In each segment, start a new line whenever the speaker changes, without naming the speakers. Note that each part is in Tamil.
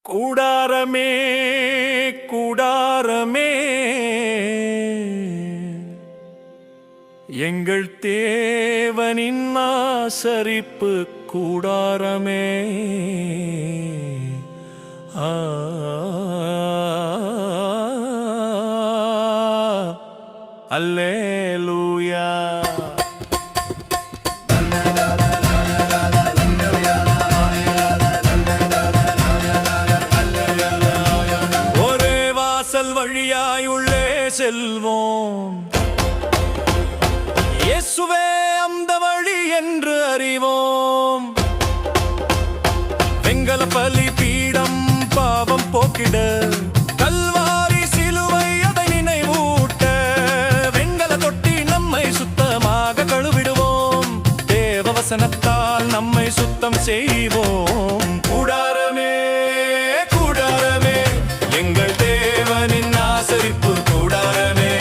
கூடாரமே கூடாரமே எங்கள் தேவனின் ஆசரிப்பு கூடாரமே அல்லேலூயா. ஒரே வாசல் வழியாய் உள்ளே செல்வோம், இயேசுவே அந்த வழி என்று அறிவோம். வெங்கல பலி பீடம் பாவம் போக்கிட, கல்வாரி சிலுவை அதை நினைவூட்ட, வெங்கல தொட்டி நம்மை சுத்தமாக கழுவிடுவோம், தேவ வசனத்தால் நம்மை சுத்தம் செய்வோம். கூடாரமே கூடாரமே எங்கள் தேவனின் ஆசரிப்பு கூடாரமே.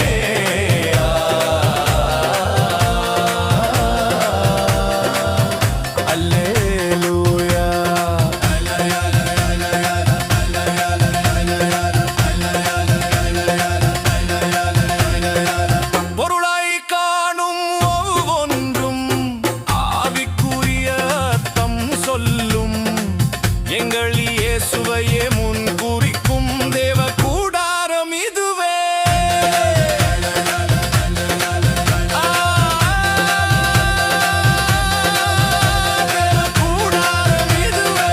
எங்கள் இயேசுவையே முன் குறிக்கும் தேவ கூடாரம் இதுவே. தேவ கூடாரம் இதுவே.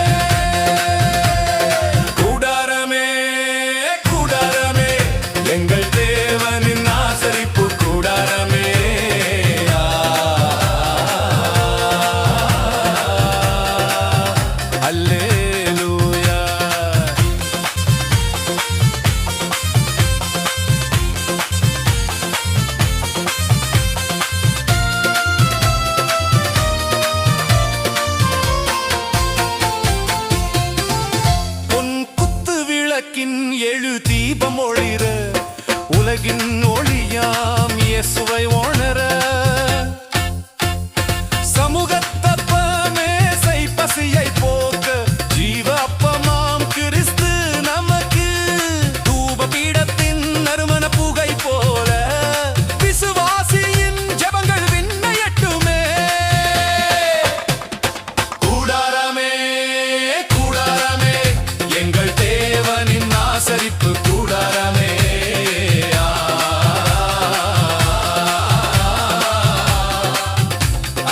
கூடாரமே கூடாரமே எங்கள் தேவனின் ஆசரிப்பு கூடாரமே. அல்லே எழு தீபம் ஒளிர, உலகின் ஒளியாம் இயேசுவை உணர, சமூகத்தப்பமே பசியை போக்க, ஜீவ அப்பமாம் கிறிஸ்து நமக்கு, தூப பீடத்தின் நறுமண புகை போல, விசுவாசியின் ஜெபங்கள் விண்ணையட்டுமே. கூடாரமே கூடாரமே எங்கள் தேவனின் ஆசரிப்பு கூடாரமே.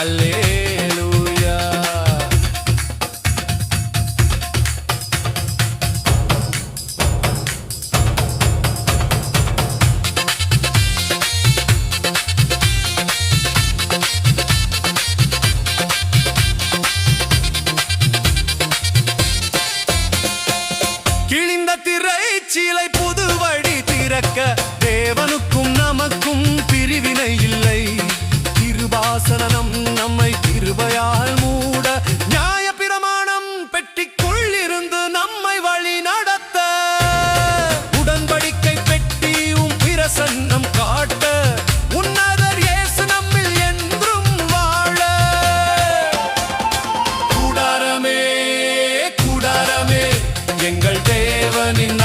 அல்லேலூயா. கிழிந்த திரைச்சீலை புது வழி திறக்க, தேவனுக்கும் நமக்கும் பிரிவினை இல்லை, கிருபாசனம் நம்மை கிருபையால் மூட, நியாய பிரமாணம் பெட்டிக்குள் இருந்து நம்மை வழி நடத்த, உடன்படிக்கை பெட்டியும் பிரசன்னம் காட்ட, உன்னதர் இயேசு நம்மில் என்றும் வாழ. கூடாரமே கூடாரமே எங்கள் தேவனின்